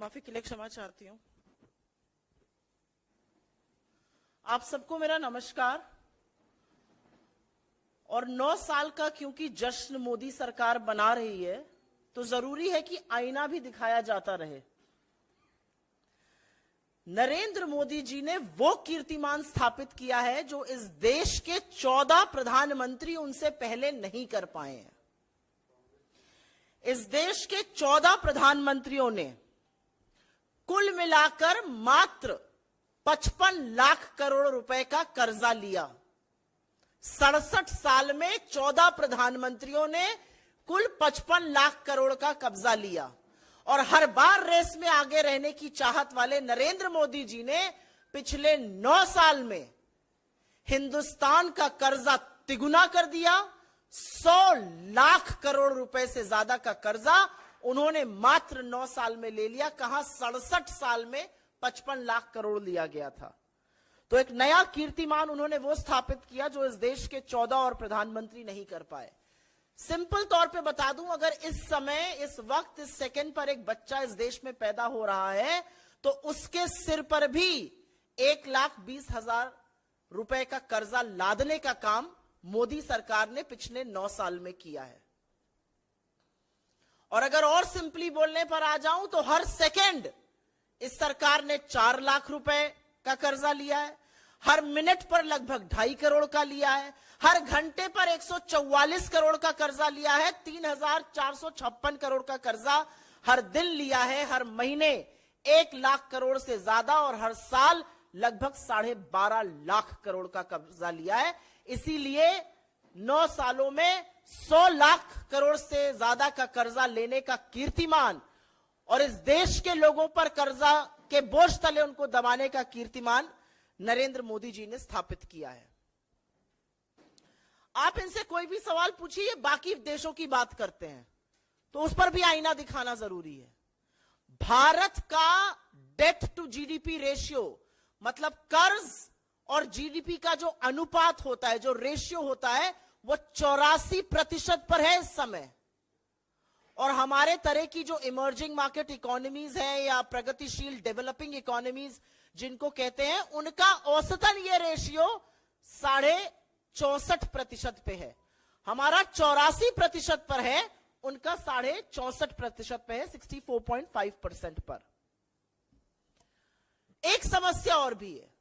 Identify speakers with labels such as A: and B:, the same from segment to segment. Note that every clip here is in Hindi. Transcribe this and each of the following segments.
A: माफी के लिए क्षमा चाहती हूं। आप सबको मेरा नमस्कार। और 9 साल का क्योंकि जश्न मोदी सरकार बना रही है तो जरूरी है कि आईना भी दिखाया जाता रहे। नरेंद्र मोदी जी ने वो कीर्तिमान स्थापित किया है जो इस देश के 14 प्रधानमंत्री उनसे पहले नहीं कर पाए हैं। इस देश के 14 प्रधानमंत्रियों ने कुल मिलाकर मात्र 55 लाख करोड़ रुपए का कर्जा लिया। 67 साल में 14 प्रधानमंत्रियों ने कुल 55 लाख करोड़ का कब्जा लिया। और हर बार रेस में आगे रहने की चाहत वाले नरेंद्र मोदी जी ने पिछले 9 साल में हिंदुस्तान का कर्जा तिगुना कर दिया। 100 लाख करोड़ रुपए से ज्यादा का कर्जा उन्होंने मात्र 9 साल में ले लिया। कहां 67 साल में 55 लाख करोड़ लिया गया था। तो एक नया कीर्तिमान उन्होंने वो स्थापित किया जो इस देश के 14 और प्रधानमंत्री नहीं कर पाए। सिंपल तौर पे बता दूं, अगर इस समय, इस वक्त, इस सेकंड पर एक बच्चा इस देश में पैदा हो रहा है तो उसके सिर पर भी 1,20,000 रुपए का कर्जा लादने का काम मोदी सरकार ने पिछले 9 साल में किया है। और अगर और सिंपली बोलने पर आ जाऊं तो हर सेकंड इस सरकार ने 4 लाख रुपए का कर्जा लिया है। हर मिनट पर लगभग 2.5 करोड़ का लिया है। हर घंटे पर 144 करोड़ का कर्जा लिया है। 3,456 करोड़ का कर्जा हर दिन लिया है। हर महीने 1 लाख करोड़ से ज्यादा और हर साल लगभग 12.5 लाख करोड़ का कर्जा लिया है। इसीलिए 9 सालों में 100 लाख करोड़ से ज्यादा का कर्जा लेने का कीर्तिमान और इस देश के लोगों पर कर्जा के बोझ तले उनको दबाने का कीर्तिमान नरेंद्र मोदी जी ने स्थापित किया है। आप इनसे कोई भी सवाल पूछिए, बाकी देशों की बात करते हैं तो उस पर भी आईना दिखाना जरूरी है। भारत का डेट टू जीडीपी रेशियो, मतलब कर्ज और जीडीपी का जो अनुपात होता है, जो रेशियो होता है, वो 84% पर है इस समय। और हमारे तरह की जो इमर्जिंग मार्केट इकोनॉमीज हैं या प्रगतिशील डेवलपिंग इकोनॉमीज जिनको कहते हैं, उनका औसतन ये रेशियो 64.5% पे है। हमारा 84% पर है, उनका 64.5% पे है, 64.5% पर। एक समस्या और भी है,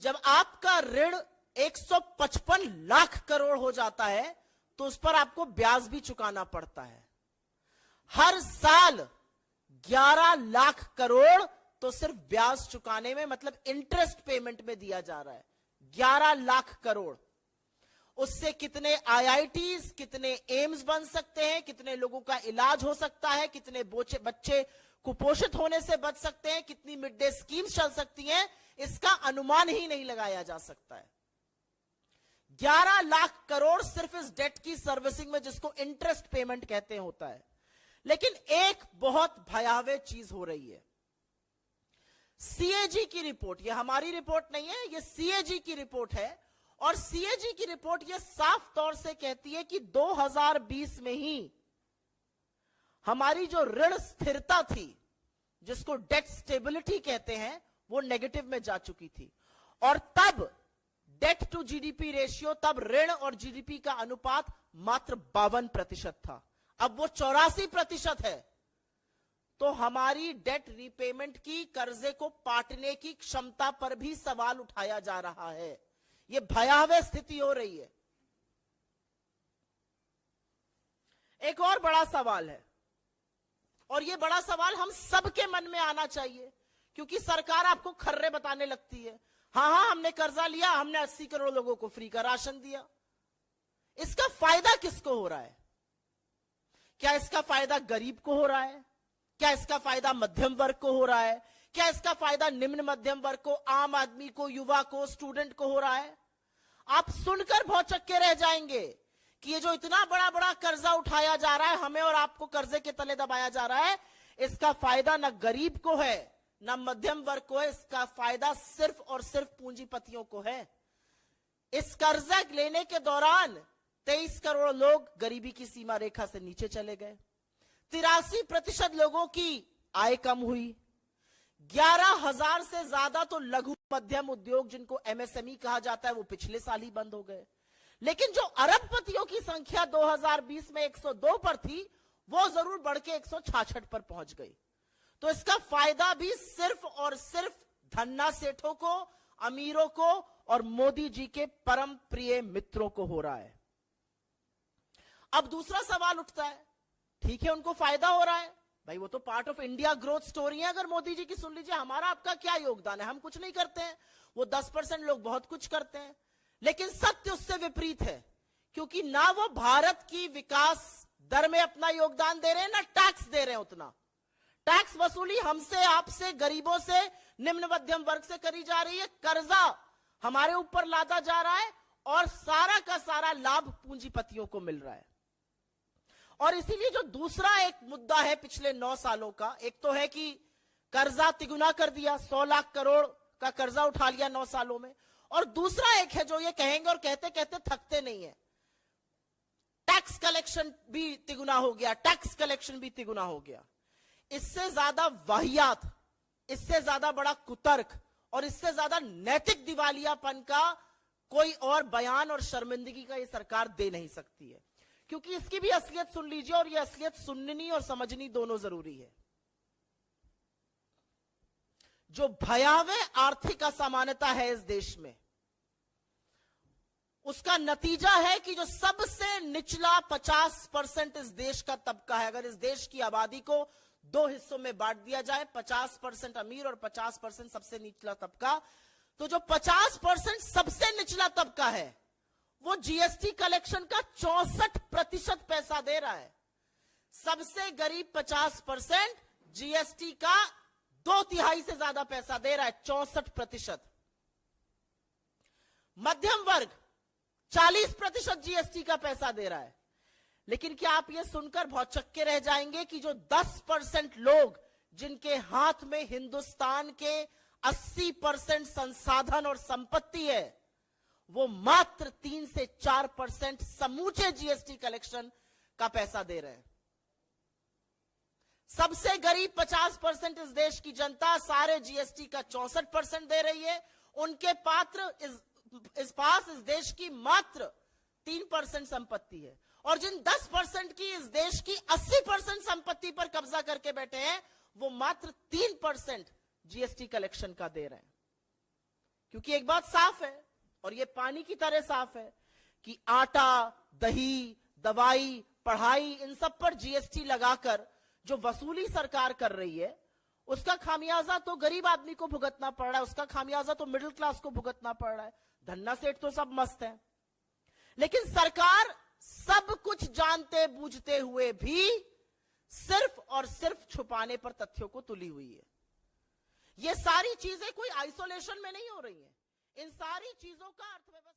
A: जब आपका ऋण 155 लाख करोड़ हो जाता है तो उस पर आपको ब्याज भी चुकाना पड़ता है। हर साल 11 लाख करोड़ तो सिर्फ ब्याज चुकाने में, मतलब इंटरेस्ट पेमेंट में दिया जा रहा है। 11 लाख करोड़। उससे कितने आईआईटीज, कितने एम्स बन सकते हैं, कितने लोगों का इलाज हो सकता है, कितने बच्चे कुपोषित होने से बच सकते हैं, कितनी मिड डे स्कीम्स चल सकती हैं, इसका अनुमान ही नहीं लगाया जा सकता है। 11 लाख करोड़ सिर्फ इस डेट की सर्विसिंग में, जिसको इंटरेस्ट पेमेंट कहते हैं, होता है। लेकिन एक बहुत भयावह चीज हो रही है। सीएजी की रिपोर्ट, यह हमारी रिपोर्ट नहीं है, यह सीएजी की रिपोर्ट है। और सीएजी की रिपोर्ट यह साफ तौर से कहती है कि 2020 में ही हमारी जो ऋण स्थिरता थी, जिसको डेट स्टेबिलिटी कहते हैं, वो नेगेटिव में जा चुकी थी। और तब डेट टू जीडीपी रेशियो, तब ऋण और जीडीपी का अनुपात मात्र 52% था। अब वो 84% है। तो हमारी डेट रीपेमेंट की, कर्जे को पाटने की क्षमता पर भी सवाल उठाया जा रहा है। यह भयावह स्थिति हो रही है। एक और बड़ा सवाल है, और यह बड़ा सवाल हम सबके मन में आना चाहिए, क्योंकि सरकार आपको खर्रे बताने लगती है। हां, हमने कर्जा लिया, हमने 80 करोड़ लोगों को फ्री का राशन दिया। इसका फायदा किसको हो रहा है? क्या इसका फायदा गरीब को हो रहा है? क्या इसका फायदा मध्यम वर्ग को हो रहा है? क्या इसका फायदा निम्न मध्यम वर्ग को, आम आदमी को, युवा को, स्टूडेंट को हो रहा है? आप सुनकर भौचक्के रह जाएंगे कि ये जो इतना बड़ा बड़ा कर्जा उठाया जा रहा है, हमें और आपको कर्जे के तले दबाया जा रहा है, इसका फायदा न गरीब को है, न मध्यम वर्ग को है। इसका फायदा सिर्फ और सिर्फ पूंजीपतियों को है। इस कर्जा लेने के दौरान 23 करोड़ लोग गरीबी की सीमा रेखा से नीचे चले गए। 83% लोगों की आय कम हुई। 11,000 से ज्यादा तो लघु मध्यम उद्योग जिनको एमएसएमई कहा जाता है वो पिछले साल ही बंद हो गए। लेकिन जो अरबपतियों की संख्या 2020 में 102 पर थी वो जरूर बढ़ के 166 पर पहुंच गई। तो इसका फायदा भी सिर्फ और सिर्फ धन्ना सेठों को, अमीरों को और मोदी जी के परम प्रिय मित्रों को हो रहा है। अब दूसरा सवाल उठता है, ठीक है उनको फायदा हो रहा है भाई, वो तो part of India growth story है। अगर मोदी जी की सुन लीजिए, हमारा आपका क्या योगदान है, हम कुछ नहीं करते हैं, वो 10% लोग बहुत कुछ करते हैं। लेकिन सत्य उससे विपरीत है, क्योंकि ना वो भारत की विकास दर में अपना योगदान दे रहे हैं, ना टैक्स दे रहे हैं उतना। टैक्स वसूली हमसे, आपसे, गरीबों से, निम्न मध्यम वर्ग से करी जा रही है, कर्जा हमारे ऊपर लादा जा रहा है और सारा का सारा लाभ पूंजीपतियों को मिल रहा है। और इसीलिए जो दूसरा एक मुद्दा है पिछले 9 सालों का, एक तो है कि कर्जा तिगुना कर दिया, 100 लाख करोड़ का कर्जा उठा लिया 9 सालों में, और दूसरा एक है जो ये कहेंगे और कहते कहते थकते नहीं है, टैक्स कलेक्शन भी तिगुना हो गया, टैक्स कलेक्शन भी तिगुना हो गया। इससे ज्यादा वाहियात, इससे ज्यादा बड़ा कुतर्क और इससे ज्यादा नैतिक दिवालियापन का कोई और बयान और शर्मिंदगी का ये सरकार दे नहीं सकती है, क्योंकि इसकी भी असलियत सुन लीजिए, और ये असलियत सुननी और समझनी दोनों जरूरी है। जो भयावह आर्थिक असमानता है इस देश में, उसका नतीजा है कि जो सबसे निचला 50% इस देश का तबका है, अगर इस देश की आबादी को 2 हिस्सों में बांट दिया जाए, 50% अमीर और 50% सबसे निचला तबका, तो जो 50% सबसे निचला तबका है वो जीएसटी कलेक्शन का 64% पैसा दे रहा है। सबसे गरीब 50% जीएसटी का 2/3 से ज्यादा पैसा दे रहा है, 64%। मध्यम वर्ग 40% जीएसटी का पैसा दे रहा है। लेकिन क्या आप यह सुनकर बहुत चक्के रह जाएंगे कि जो 10% लोग जिनके हाथ में हिंदुस्तान के 80% संसाधन और संपत्ति है, वो मात्र 3 से 4% समूचे जीएसटी कलेक्शन का पैसा दे रहे हैं। सबसे गरीब 50% इस देश की जनता सारे जीएसटी का 64% दे रही है। उनके पास इस देश की मात्र 3% संपत्ति है, और जिन 10% की इस देश की 80% संपत्ति पर कब्जा करके बैठे हैं, वो मात्र 3% जीएसटी कलेक्शन का दे रहे हैं। क्योंकि एक बात साफ है, और ये पानी की तरह साफ है, कि आटा, दही, दवाई, पढ़ाई, इन सब पर जीएसटी लगाकर जो वसूली सरकार कर रही है, उसका खामियाजा तो गरीब आदमी को भुगतना पड़ रहा है, उसका खामियाजा तो मिडिल क्लास को भुगतना पड़ रहा है। धन्ना सेठ तो सब मस्त है, लेकिन सरकार सब कुछ जानते बूझते हुए भी सिर्फ और सिर्फ छुपाने पर तथ्यों को तुली हुई है। ये सारी चीजें कोई आइसोलेशन में नहीं हो रही हैं। इन सारी चीजों का अर्थव्यवस्था